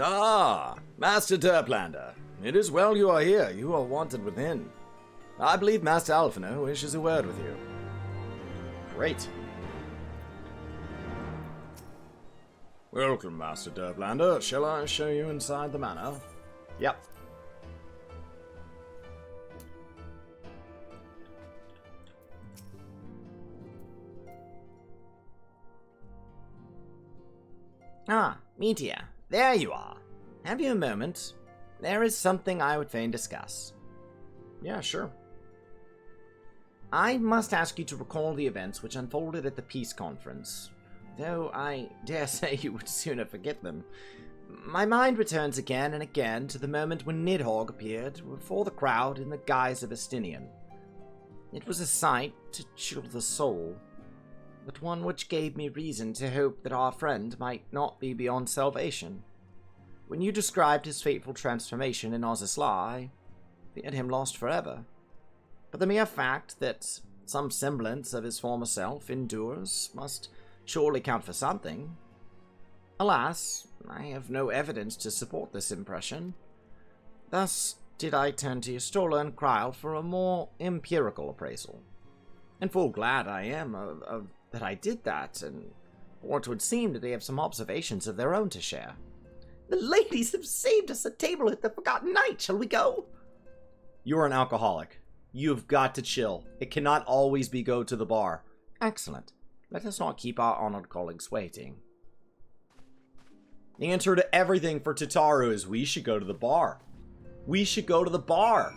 Ah, Master Derplander. It is well you are here. You are wanted within. I believe Master Alphino wishes a word with you. Great. Welcome, Master Derplander. Shall I show you inside the manor? Yep. Ah, Meteor. There you are. Have you a moment? There is something I would fain discuss. Yeah, sure. I must ask you to recall the events which unfolded at the peace conference, though I dare say you would sooner forget them. My mind returns again and again to the moment when Nidhogg appeared before the crowd in the guise of Estinian. It was a sight to chill the soul, but one which gave me reason to hope that our friend might not be beyond salvation. When you described his fateful transformation in Ozisla, I feared him lost forever. But the mere fact that some semblance of his former self endures must surely count for something. Alas, I have no evidence to support this impression. Thus did I turn to Yestola and Kryl for a more empirical appraisal. And full glad I am that I did that, and for it would seem that they have some observations of their own to share. The ladies have saved us a table at the Forgotten Night. Shall we go? You are an alcoholic. You've got to chill. It cannot always be go to the bar. Excellent. Let us not keep our honored colleagues waiting. The answer to everything for Tataru is we should go to the bar. We should go to the bar.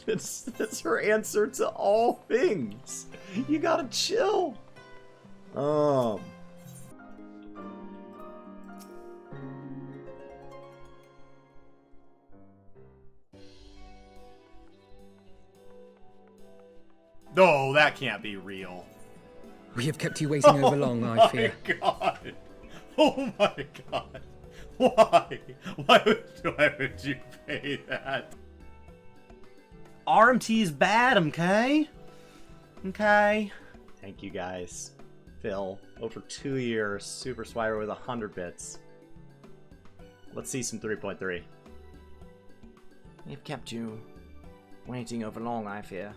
That's her answer to all things. You gotta chill. No, that can't be real. We have kept you waiting over long, I fear. Oh my god. Why? Why would you pay that? RMT is bad, okay? Okay. Thank you guys. Phil, over 2 years, Super Swiper with 100 bits. Let's see some 3.3. We've kept you waiting over long, I fear.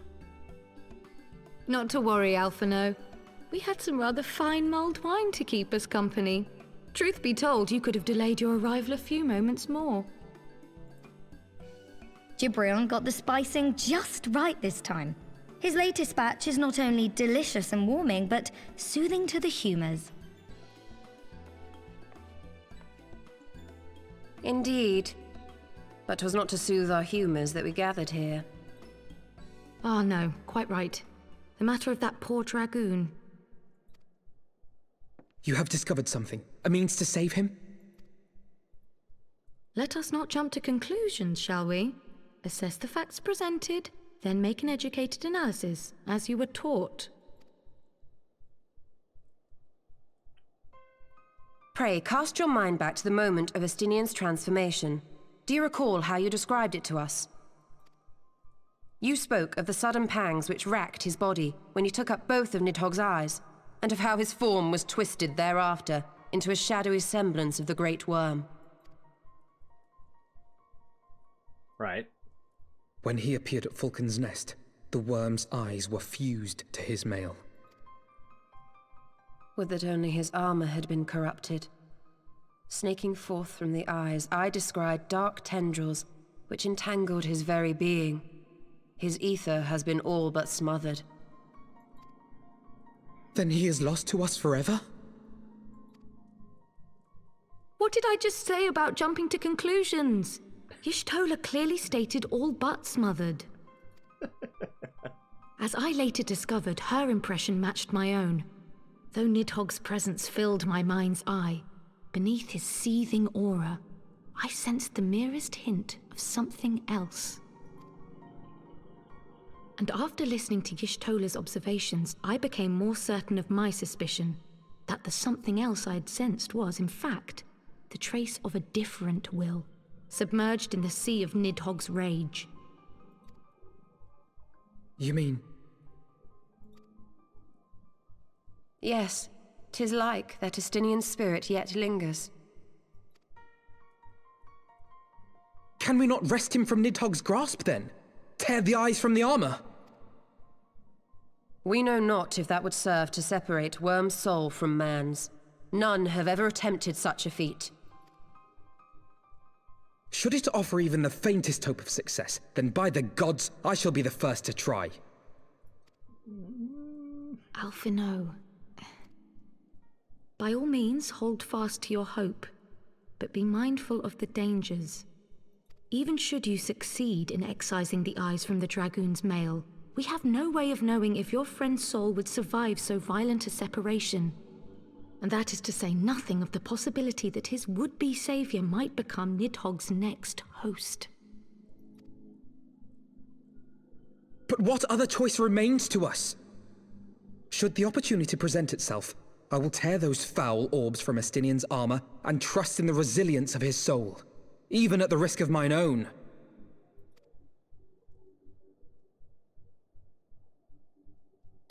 Not to worry, Alphino. We had some rather fine mulled wine to keep us company. Truth be told, you could have delayed your arrival a few moments more. Gibrion got the spicing just right this time. His latest batch is not only delicious and warming, but soothing to the humours. Indeed. But 'twas not to soothe our humours that we gathered here. Ah, no, quite right. The matter of that poor dragoon. You have discovered something. A means to save him? Let us not jump to conclusions, shall we? Assess the facts presented, then make an educated analysis, as you were taught. Pray, cast your mind back to the moment of Estinian's transformation. Do you recall how you described it to us? You spoke of the sudden pangs which racked his body when he took up both of Nidhogg's eyes, and of how his form was twisted thereafter into a shadowy semblance of the Great Worm. Right. When he appeared at Falcon's Nest, the worm's eyes were fused to his mail. Would that only his armor had been corrupted. Snaking forth from the eyes, I descried dark tendrils which entangled his very being. His ether has been all but smothered. Then he is lost to us forever? What did I just say about jumping to conclusions? Y'shtola clearly stated all but smothered. As I later discovered, her impression matched my own. Though Nidhogg's presence filled my mind's eye, beneath his seething aura, I sensed the merest hint of something else. And after listening to Y'shtola's observations, I became more certain of my suspicion that the something else I had sensed was, in fact, the trace of a different will, submerged in the sea of Nidhogg's rage. You mean? Yes, 'Tis like that Estinian spirit yet lingers. Can we not wrest him from Nidhogg's grasp, then? Tear the eyes from the armor? We know not if that would serve to separate Worm's soul from man's. None have ever attempted such a feat. Should it offer even the faintest hope of success, then by the gods, I shall be the first to try. Alphino. By all means, hold fast to your hope, but be mindful of the dangers. Even should you succeed in excising the eyes from the Dragoon's mail, we have no way of knowing if your friend's soul would survive so violent a separation. And that is to say nothing of the possibility that his would-be savior might become Nidhogg's next host. But what other choice remains to us? Should the opportunity present itself, I will tear those foul orbs from Estinian's armor and trust in the resilience of his soul, even at the risk of mine own.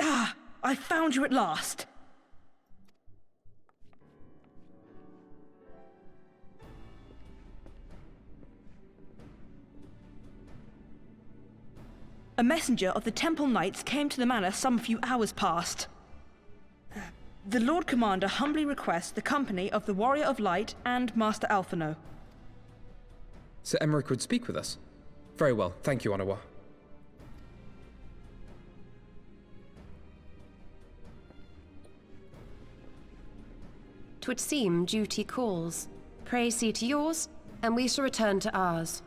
Ah! I found you at last! A messenger of the Temple Knights came to the manor some few hours past. The Lord Commander humbly requests the company of the Warrior of Light and Master Alphino. Sir Emmerich would speak with us. Very well, thank you, Onawa. 'Twould seem duty calls. Pray see to yours, and we shall return to ours.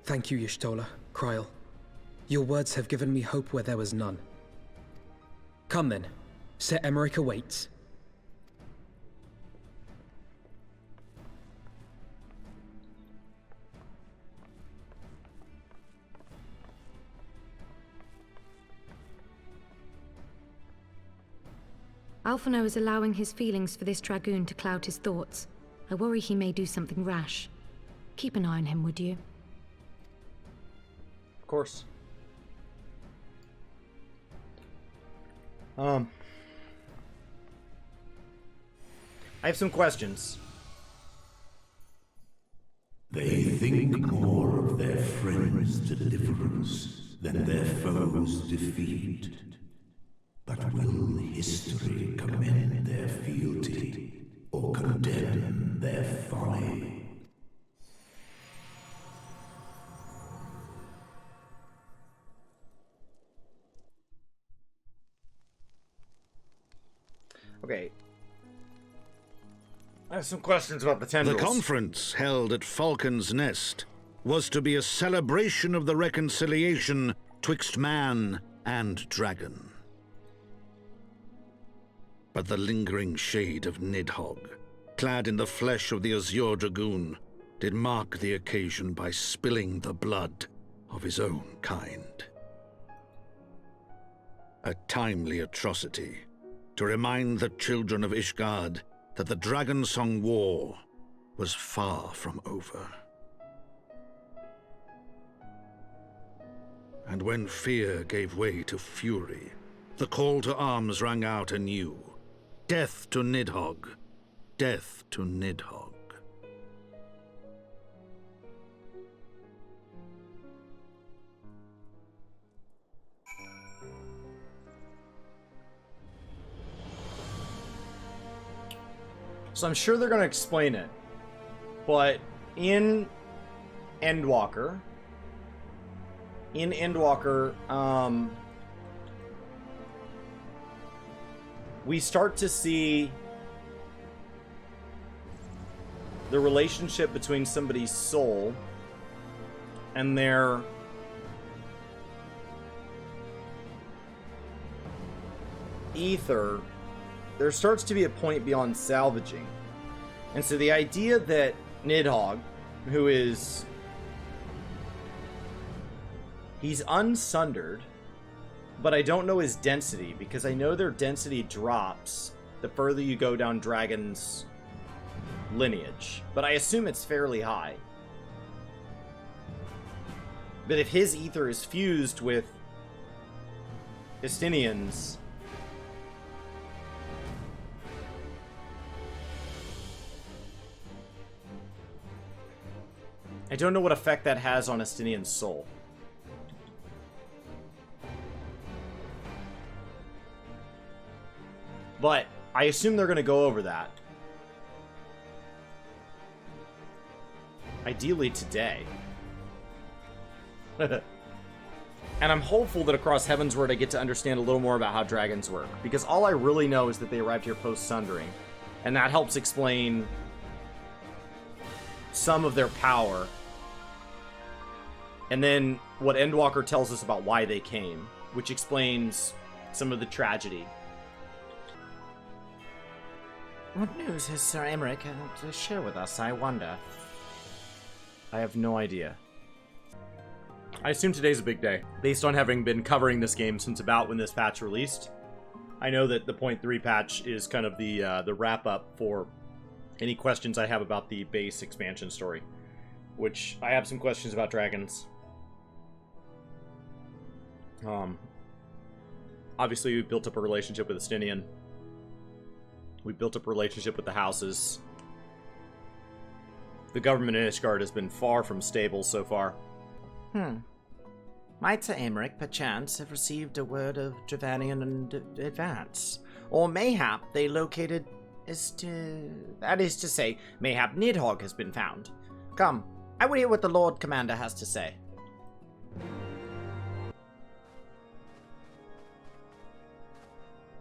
Thank you, Y'shtola, Kryl. Your words have given me hope where there was none. Come then, Sir Emmerich awaits. Alphino is allowing his feelings for this Dragoon to cloud his thoughts. I worry he may do something rash. Keep an eye on him, would you? Of course. I have some questions. They think more of their friends' deliverance than their foes' defeat. But will history commend their fealty or condemn their folly? Okay. I have some questions about the tendrils. The conference held at Falcon's Nest was to be a celebration of the reconciliation twixt man and dragon. But the lingering shade of Nidhogg, clad in the flesh of the Azure Dragoon, did mark the occasion by spilling the blood of his own kind. A timely atrocity to remind the children of Ishgard that the Dragonsong War was far from over. And when fear gave way to fury, the call to arms rang out anew. Death to Nidhogg! Death to Nidhogg! So I'm sure they're going to explain it. But in Endwalker, we start to see the relationship between somebody's soul and their ether. There starts to be a point beyond salvaging. And so the idea that Nidhogg, who is... he's unsundered, but I don't know his density, because I know their density drops the further you go down Dragon's lineage. But I assume it's fairly high. But if his ether is fused with Estinian's, I don't know what effect that has on Estinian's soul. But I assume they're going to go over that. Ideally today. And I'm hopeful that across Heavensward I get to understand a little more about how dragons work. Because all I really know is that they arrived here post-Sundering. And that helps explain some of their power. And then what Endwalker tells us about why they came. Which explains some of the tragedy. What news has Sir Emmerich to share with us, I wonder? I have no idea. I assume today's a big day, based on having been covering this game since about when this patch released. I know that the 0.3 patch is kind of the wrap-up for any questions I have about the base expansion story, which I have some questions about dragons. Obviously, we built up a relationship with Estinian. We built up a relationship with the houses. The government in Ishgard has been far from stable so far. Might Sir Emmerich, perchance, have received a word of Dravanian advance? Or mayhap they located that is to say, mayhap Nidhogg has been found. Come, I will hear what the Lord Commander has to say.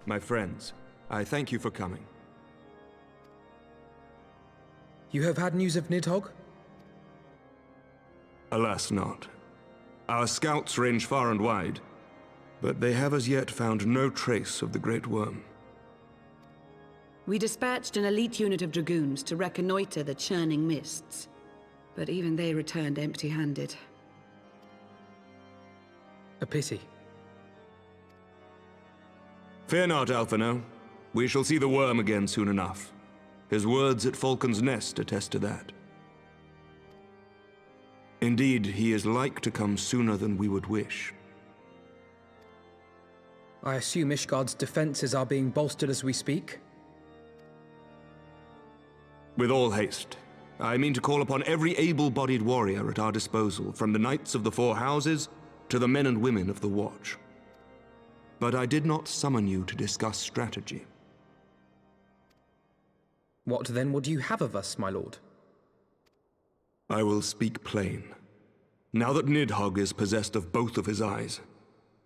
My friends, I thank you for coming. You have had news of Nidhogg? Alas not. Our scouts range far and wide, but they have as yet found no trace of the Great Worm. We dispatched an elite unit of dragoons to reconnoiter the churning mists, but even they returned empty-handed. A pity. Fear not, Alphino. We shall see the worm again soon enough. His words at Falcon's Nest attest to that. Indeed, he is like to come sooner than we would wish. I assume Ishgard's defenses are being bolstered as we speak? With all haste. I mean to call upon every able-bodied warrior at our disposal, from the Knights of the Four Houses to the men and women of the Watch. But I did not summon you to discuss strategy. What then would you have of us, my lord? I will speak plain. Now that Nidhogg is possessed of both of his eyes,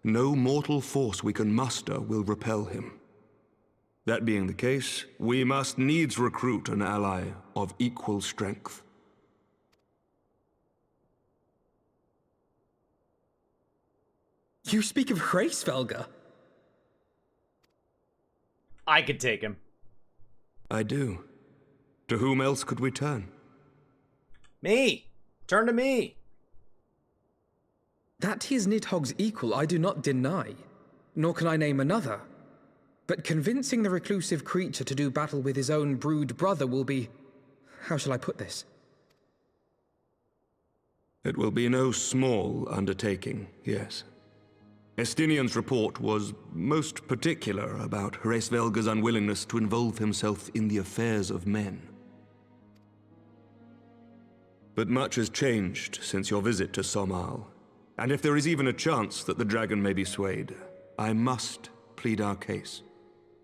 no mortal force we can muster will repel him. That being the case, we must needs recruit an ally of equal strength. You speak of Hraesvelgr? I could take him. I do. To whom else could we turn? Me! Turn to me! That he is Nidhogg's equal, I do not deny, nor can I name another. But convincing the reclusive creature to do battle with his own brood brother will be... how shall I put this? It will be no small undertaking, yes. Estinian's report was most particular about Hraesvelgr's unwillingness to involve himself in the affairs of men. But much has changed since your visit to Somal, and if there is even a chance that the dragon may be swayed, I must plead our case.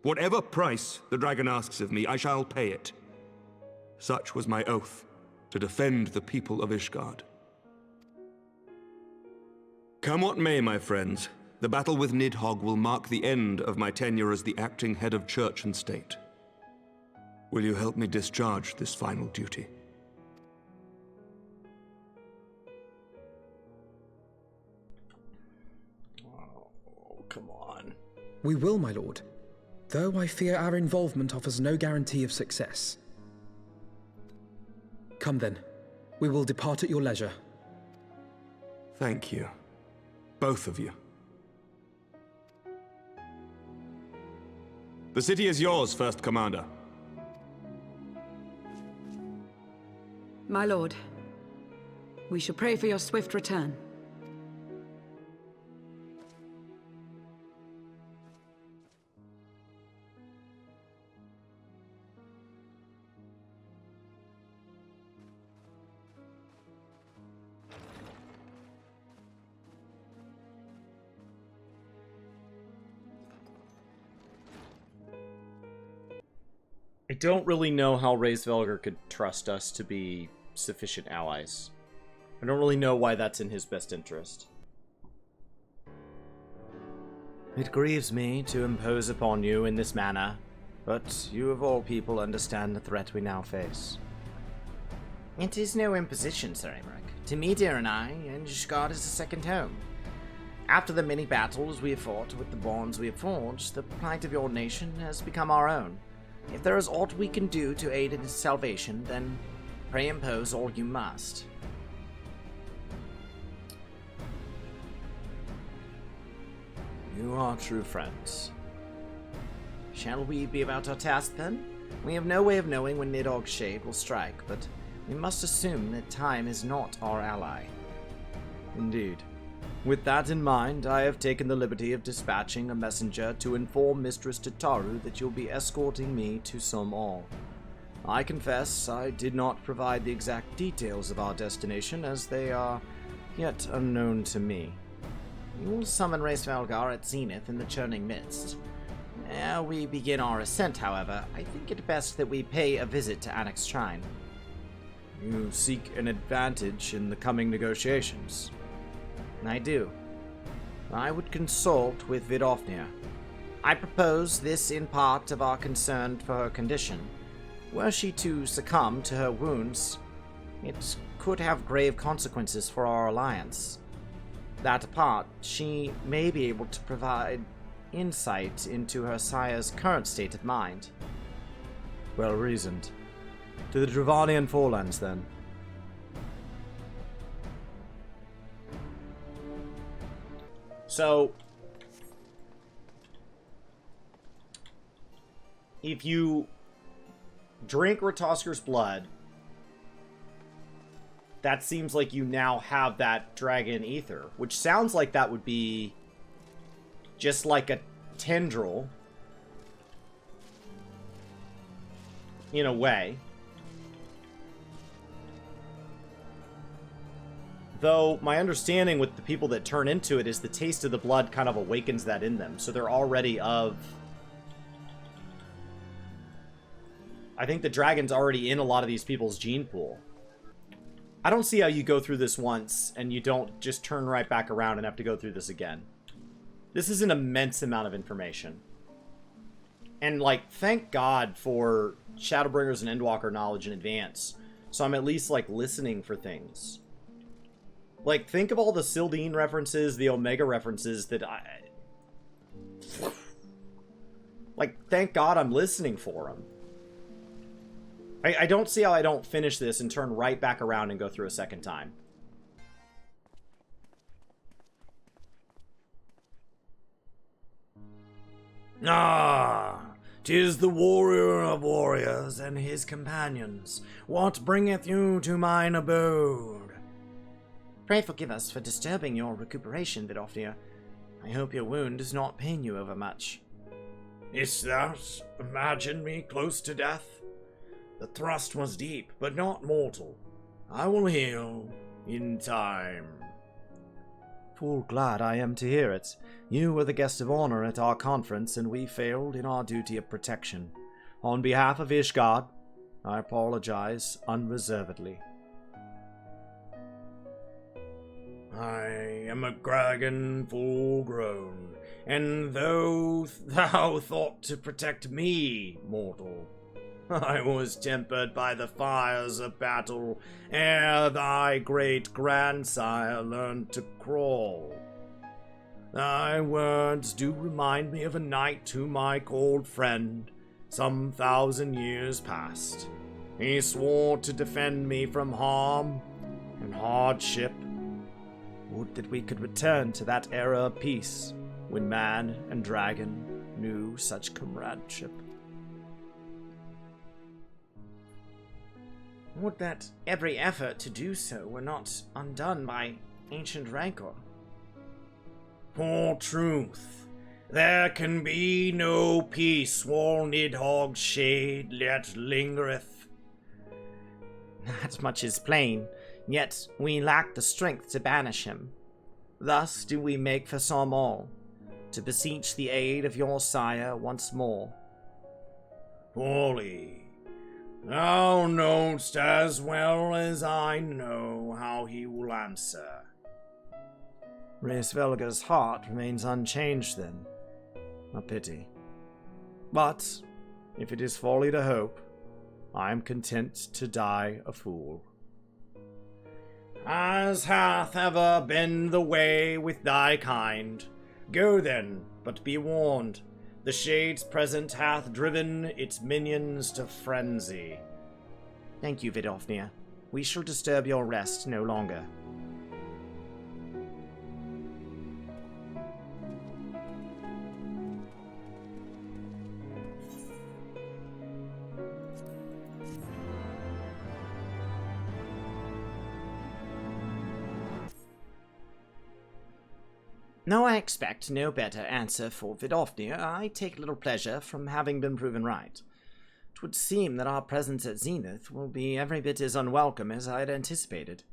Whatever price the dragon asks of me, I shall pay it. Such was my oath, to defend the people of Ishgard. Come what may, my friends, the battle with Nidhogg will mark the end of my tenure as the acting head of church and state. Will you help me discharge this final duty? Oh, come on. We will, my lord. Though I fear our involvement offers no guarantee of success. Come then. We will depart at your leisure. Thank you. Both of you. The city is yours, First Commander. My lord, we shall pray for your swift return. I don't really know how Raisvelgar could trust us to be sufficient allies. I don't really know why that's in his best interest. It grieves me to impose upon you in this manner, but you of all people understand the threat we now face. It is no imposition, Sir Aymeric. To me, dear and I, Yshgard is a second home. After the many battles we have fought with the bonds we have forged, the plight of your nation has become our own. If there is aught we can do to aid in its salvation, then pray impose all you must. You are true friends. Shall we be about our task, then? We have no way of knowing when Nidhogg's shade will strike, but we must assume that time is not our ally. Indeed. With that in mind, I have taken the liberty of dispatching a messenger to inform Mistress Tataru that you'll be escorting me to Som'al. I confess I did not provide the exact details of our destination, as they are yet unknown to me. You will summon Raisvelgar at Zenith in the churning mist. Ere we begin our ascent, however, I think it best that we pay a visit to Annex Shrine. You seek an advantage in the coming negotiations. I do. I would consult with Vidofnir. I propose this in part of our concern for her condition. Were she to succumb to her wounds, it could have grave consequences for our alliance. That apart, she may be able to provide insight into her sire's current state of mind. Well reasoned. To the Dravanian Forelands, then. So, if you drink Ratosker's blood, that seems like you now have that dragon ether, which sounds like that would be just like a tendril, in a way. Though, my understanding with the people that turn into it is the taste of the blood kind of awakens that in them. So they're already of... I think the dragon's already in a lot of these people's gene pool. I don't see how you go through this once and you don't just turn right back around and have to go through this again. This is an immense amount of information. And, like, thank God for Shadowbringers and Endwalker knowledge in advance. So I'm at least, like, listening for things. Like, think of all the Sildine references, the Omega references that like, thank God I'm listening for them. I don't see how I don't finish this and turn right back around and go through a second time. Ah, 'tis the warrior of warriors and his companions. What bringeth you to mine abode? Pray forgive us for disturbing your recuperation, Vidofnir. I hope your wound does not pain you overmuch. Is't thou imagine me close to death? The thrust was deep, but not mortal. I will heal in time. Full glad I am to hear it. You were the guest of honor at our conference, and we failed in our duty of protection. On behalf of Yshgard, I apologize unreservedly. I am a dragon full grown, and though thou thought to protect me, mortal, I was tempered by the fires of battle ere thy great grandsire learned to crawl. Thy words do remind me of a knight whom I called friend some 1,000 years past. He swore to defend me from harm and hardship. Would that we could return to that era of peace, when man and dragon knew such comradeship. Would that every effort to do so were not undone by ancient rancor. Poor truth, there can be no peace while Nidhogg's shade yet lingereth. That much is plain. Yet we lack the strength to banish him. Thus do we make for Som'al, to beseech the aid of your sire once more. Poorly. Thou knowst as well as I know how he will answer. Raisvelga's heart remains unchanged then. A pity. But, if it is folly to hope, I am content to die a fool. As hath ever been the way with thy kind. Go then, but be warned. The Shade's presence hath driven its minions to frenzy. Thank you, Vidofnir. We shall disturb your rest no longer. Though I expect no better answer for Vidofnir, I take little pleasure from having been proven right. 'Twould seem that our presence at Zenith will be every bit as unwelcome as I had anticipated.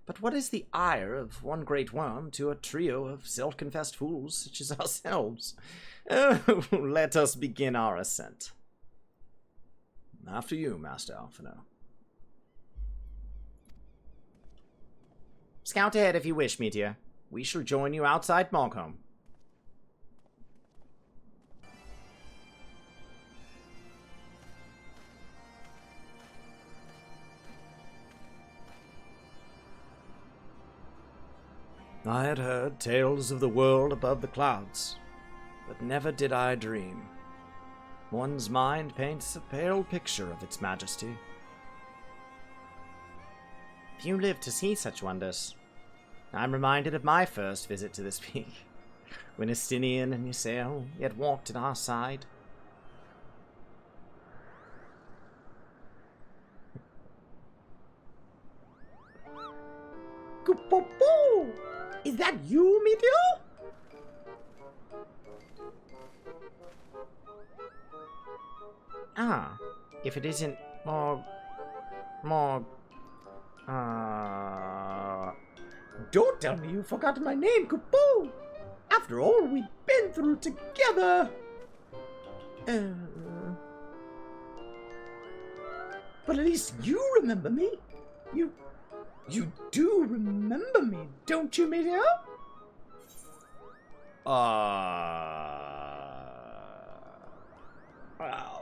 But what is the ire of one great worm to a trio of self-confessed fools such as ourselves? Oh, let us begin our ascent. After you, Master Alphino. Scout ahead if you wish, Meteor. We shall join you outside Mogholm. I had heard tales of the world above the clouds, but never did I dream. One's mind paints a pale picture of its majesty. Few live to see such wonders. I'm reminded of my first visit to this peak, when Estinian and Ysael yet walked at our side. Kupopo! Is that you, Meteor? Ah, if it isn't Mog... Don't tell me you forgot my name, Kupo! After all we've been through together! But at least you remember me. You do remember me, don't you, Meteor?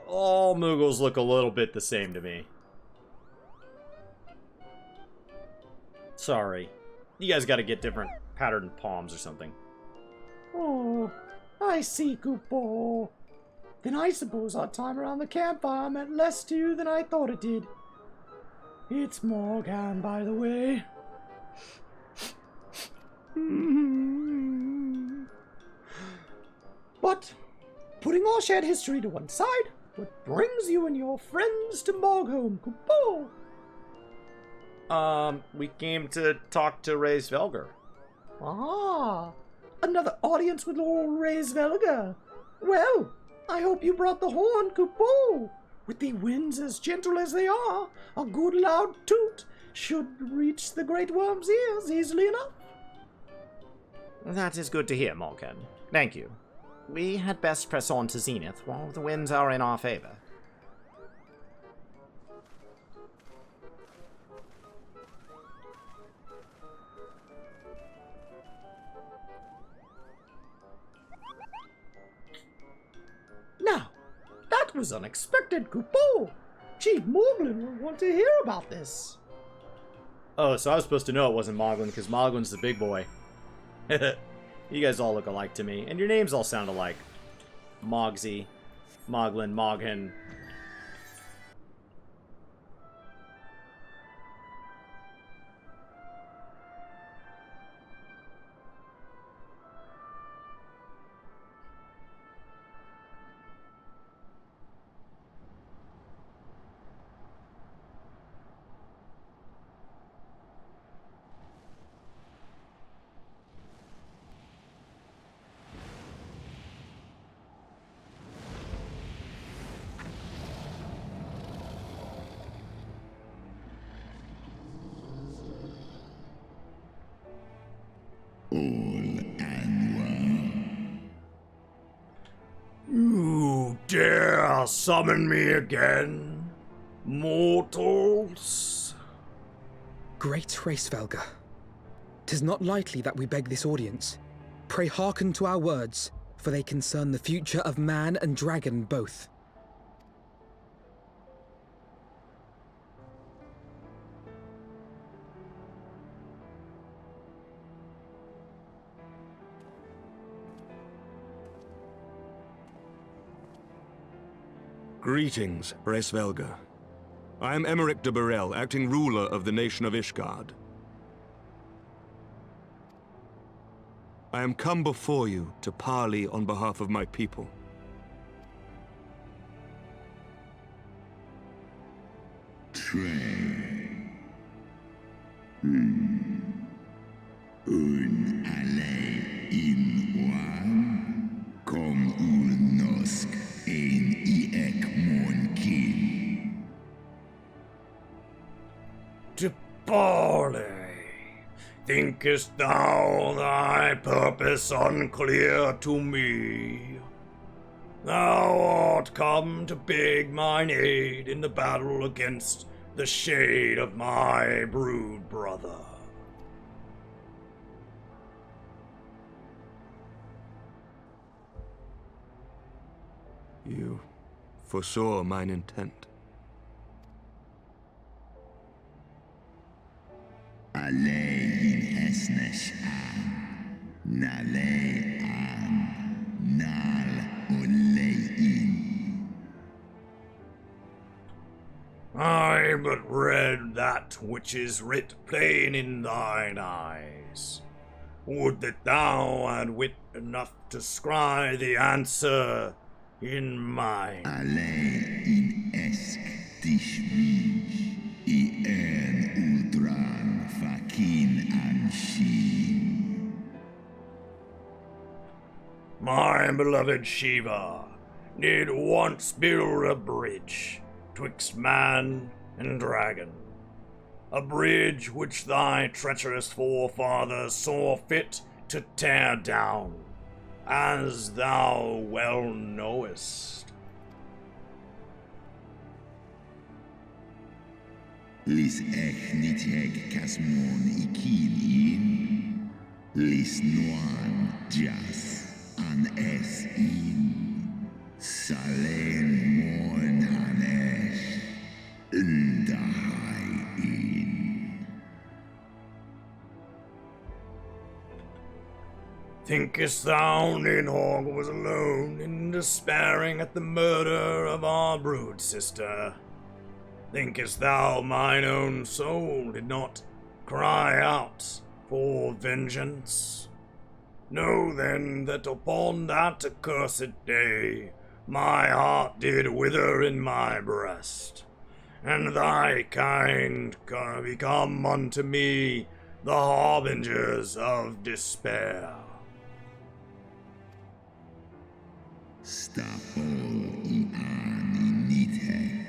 All Moogles look a little bit the same to me. Sorry. You guys gotta get different patterned palms or something. Oh, I see, Kupo. Then I suppose our time around the campfire meant less to you than I thought it did. It's Morgan, by the way. But, putting all shared history to one side, what brings you and your friends to Mogholm, Kupo? We came to talk to Raisvelgar. Ah, another audience with old Raisvelgar. Well, I hope you brought the horn, Kupo. With the winds as gentle as they are, a good loud toot should reach the great worm's ears easily enough. That is good to hear, Morgan. Thank you. We had best press on to Zenith while the winds are in our favor. Now, that was unexpected, Kupo. Chief Moglin will want to hear about this. Oh, so I was supposed to know it wasn't Moglin, because Moglin's the big boy. You guys all look alike to me, and your names all sound alike. Mogsy, Moglin, Moghin. You dare summon me again, mortals? Great Hraesvelga, 'tis not lightly that we beg this audience. Pray hearken to our words, for they concern the future of man and dragon both. Greetings, Hraesvelga. I am Emeric de Burrell, acting ruler of the nation of Ishgard. I am come before you to parley on behalf of my people. Un alle in one, kom ur nosk ein I ek kin. To parley. Thinkest thou thy purpose unclear to me? Thou art come to beg mine aid in the battle against the shade of my brood brother. You foresaw mine intent. Alle in hesnes an, nale an, nal ole in. I but read that which is writ plain in thine eyes. Would that thou had wit enough to scry the answer in mine. Alle in esk dich I en ultran fakin an shin. My beloved Shiva did once build a bridge twixt man and dragon, a bridge which thy treacherous forefathers saw fit to tear down, as thou well knowest. Lis ek nit heg kasmon ikin in. Lis noan jas an es in. Salen mon hanesh. Ndahai in. Thinkest thou Nidhogg was alone in despairing at the murder of our brood sister? Thinkest thou mine own soul did not cry out for vengeance? Know then that upon that accursed day my heart did wither in my breast, and thy kind become unto me the harbingers of despair. Stapol I an I nithek.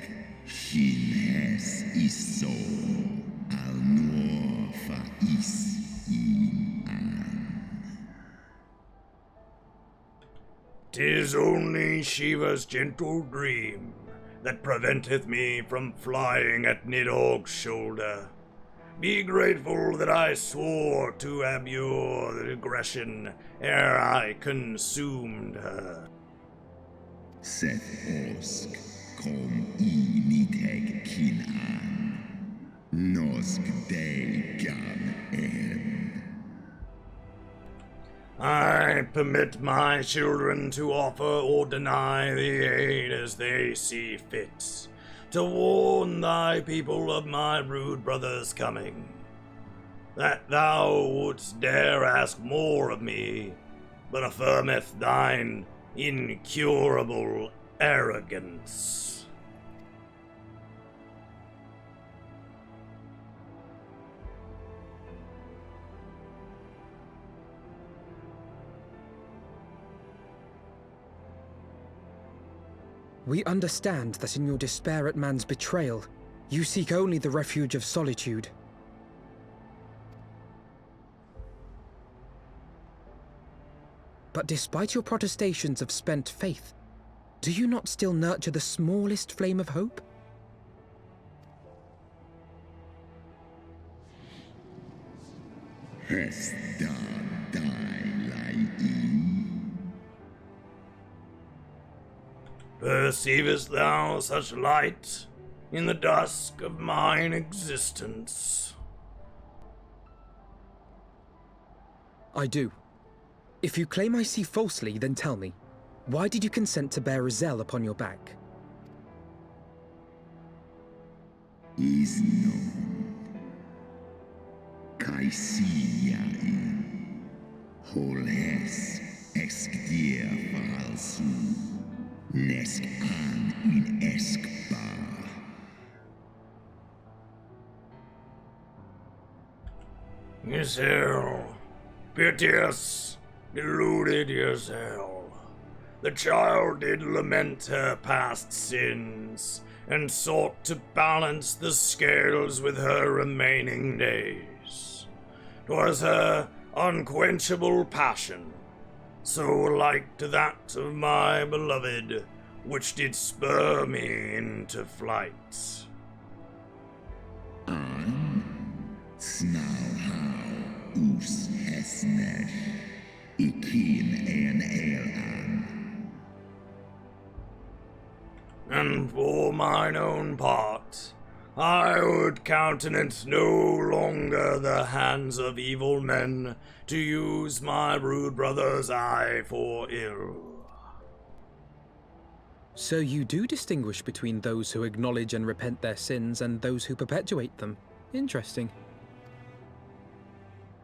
Shin hes iso. Al nor fa is in an. 'Tis only Shiva's gentle dream that preventeth me from flying at Nidhogg's shoulder. Be grateful that I swore to abjure the aggression ere I consumed her. Seth osk kom I nithek kin an. Nosk de gan en. I permit my children to offer or deny the aid as they see fit, to warn thy people of my brood brother's coming. That thou wouldst dare ask more of me, but affirmeth thine incurable arrogance. We understand that in your despair at man's betrayal, you seek only the refuge of solitude. But despite your protestations of spent faith, do you not still nurture the smallest flame of hope? Hast da thy in? Perceivest thou such light in the dusk of mine existence? I do. If you claim I see falsely, then tell me, why did you consent to bear Rizel upon your back? Is known. Caecia in. Holes exdir falsu. Nesc an in escbar. Giselle, piteous, deluded Giselle. The child did lament her past sins, and sought to balance the scales with her remaining days. 'Twas her unquenchable passion, so like to that of my beloved, which did spur me into flight. Snauhau us hesnesh. Ikin en elan. And for mine own part, I would countenance no longer the hands of evil men to use my rude brother's eye for ill. So you do distinguish between those who acknowledge and repent their sins and those who perpetuate them. Interesting.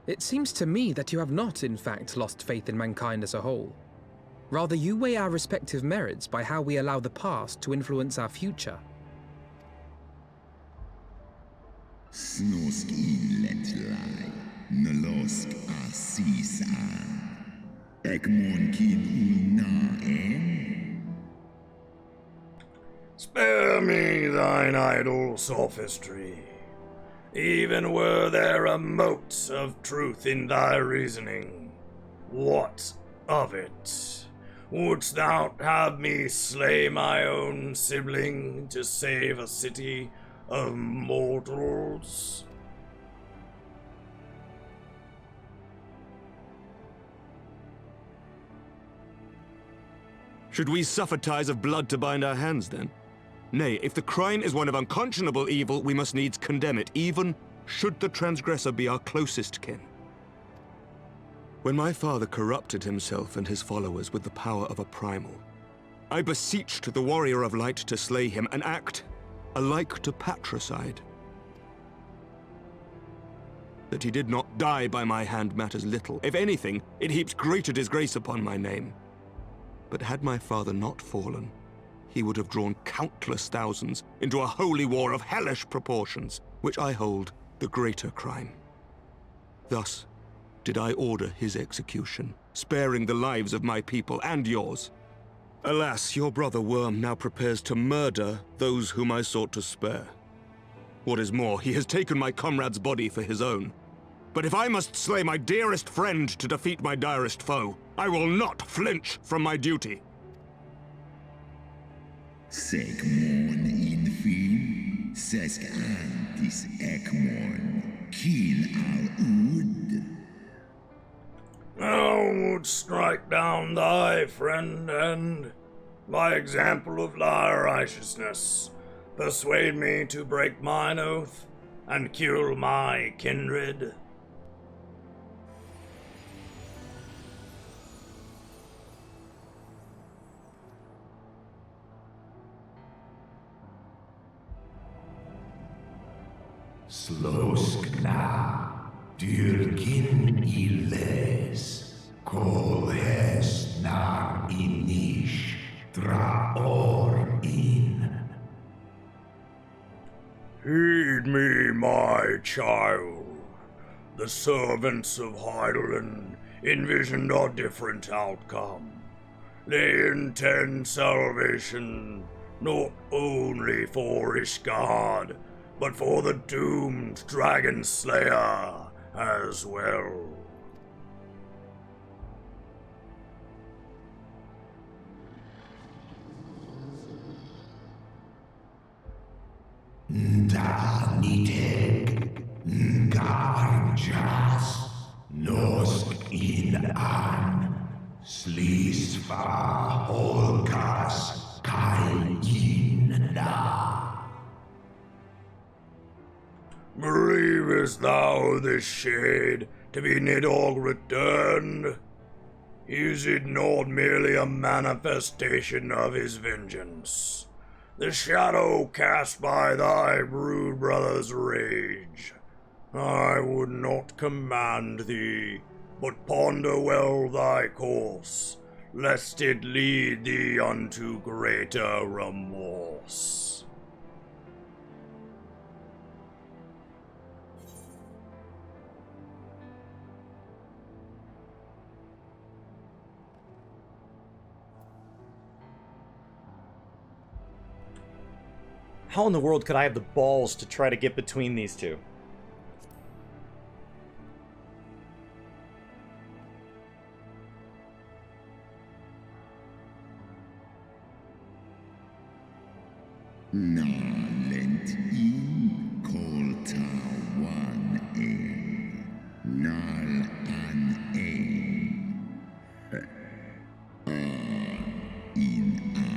It seems to me that you have not, in fact, lost faith in mankind as a whole. Rather, you weigh our respective merits by how we allow the past to influence our future. Snosk inletlai. Nolosk asis an. Ekmon kin una en. Spare me thine idle sophistry. Even were there a mote of truth in thy reasoning, what of it? Wouldst thou have me slay my own sibling to save a city of mortals? Should we suffer ties of blood to bind our hands, then? Nay, if the crime is one of unconscionable evil, we must needs condemn it, even should the transgressor be our closest kin. When my father corrupted himself and his followers with the power of a primal, I beseeched the warrior of light to slay him, an act alike to patricide. That he did not die by my hand matters little. If anything, it heaps greater disgrace upon my name. But had my father not fallen, he would have drawn countless thousands into a holy war of hellish proportions, which I hold the greater crime. Thus did I order his execution, sparing the lives of my people and yours. Alas, your brother Worm now prepares to murder those whom I sought to spare. What is more, he has taken my comrade's body for his own. But if I must slay my dearest friend to defeat my direst foe, I will not flinch from my duty. Segmon infin, sesk antis ekmon, kin al ud. Thou wouldst strike down thy friend and, by example of thy righteousness, persuade me to break mine oath and kill my kindred. Sloskna, dyrkin illes, kol hest nar inish, draor in. Heed me, my child. The servants of Heidelin envisioned a different outcome. They intend salvation not only for Ishgard, but for the doomed Dragon Slayer as well. Da nitek, garjas, nosk in an, slisva holkas, kai in na. Believest thou this shade to be Nidhogg returned? Is it not merely a manifestation of his vengeance? The shadow cast by thy brood brother's rage. I would not command thee, but ponder well thy course, lest it lead thee unto greater remorse. How in the world could I have the balls to try to get between these two? Nalent in kolta one a nal an in an.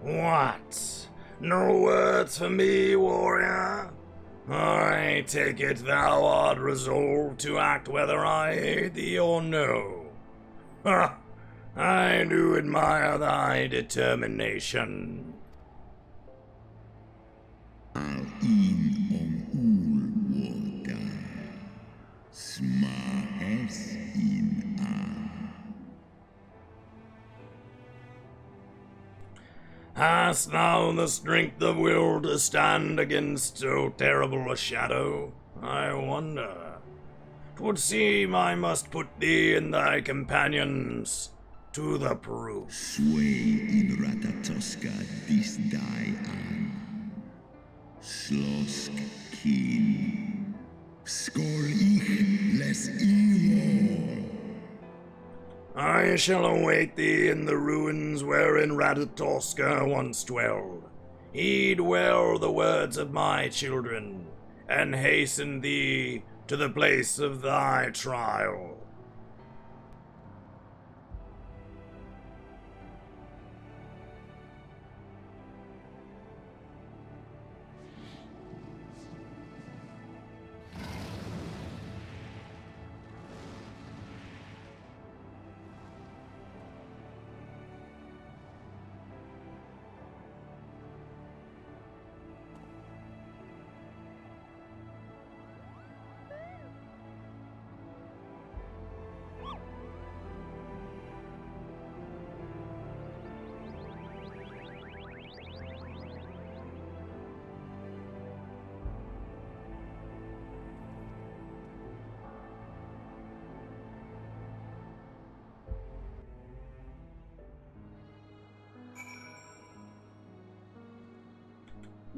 What? No words for me, warrior? I take it thou art resolved to act whether I aid thee or no. Ha! I do admire thy determination. Al in ul water, smahes in an. Hast thou the strength of will to stand against so terrible a shadow? I wonder. 'Twould seem I must put thee and thy companions to the proof. Sway in Ratatoska dis die an. Slosk kin. Skol ich les evil. I shall await thee in the ruins wherein Ratatoska once dwelled. Heed well the words of my children, and hasten thee to the place of thy trial.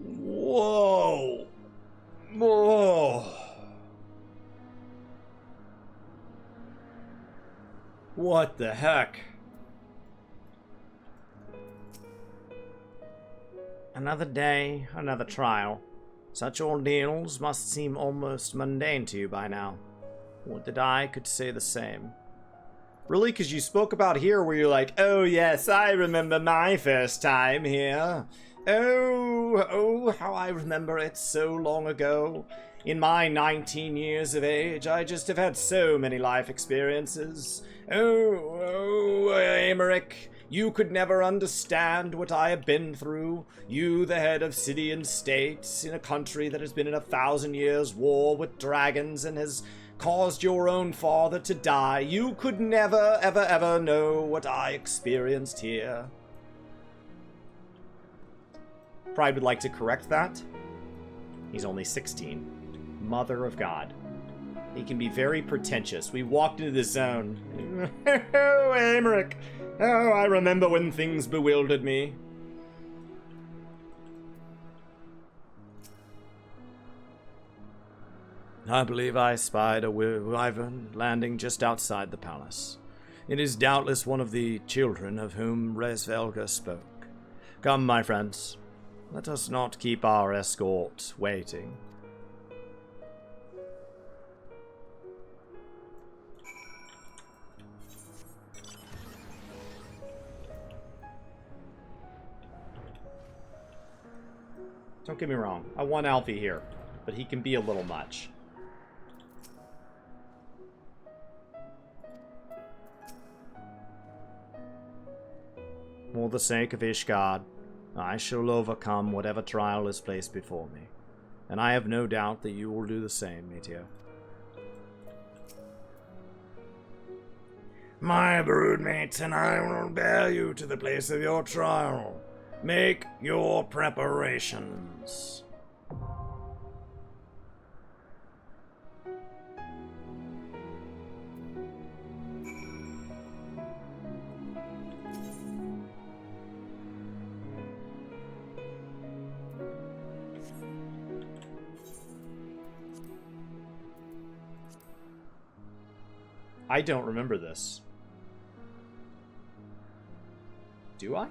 Whoa! Whoa! What the heck? Another day, another trial. Such ordeals must seem almost mundane to you by now. Would that I could say the same. Really? Because you spoke about here where you're like, oh yes, I remember my first time here. Oh, how I remember it so long ago. In my 19 years of age, I just have had so many life experiences. Oh, Aymeric, you could never understand what I have been through. You, the head of city and state, in a country that has been in 1,000 years' war with dragons and has caused your own father to die. You could never, ever know what I experienced here. Pride would like to correct that. He's only 16. Mother of God. He can be very pretentious. We walked into the zone. Oh, Aymeric. Oh, I remember when things bewildered me. I believe I spied a wyvern landing just outside the palace. It is doubtless one of the children of whom Resvelga spoke. Come, my friends. Let us not keep our escort waiting. Don't get me wrong, I want Alfie here, but he can be a little much. For the sake of Ishgard, I shall overcome whatever trial is placed before me, and I have no doubt that you will do the same, Meteor. My broodmates and I will bear you to the place of your trial. Make your preparations. I don't remember this. Do I?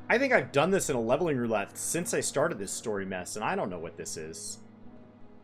I think I've done this in a leveling roulette since I started this story mess, and I don't know what this is.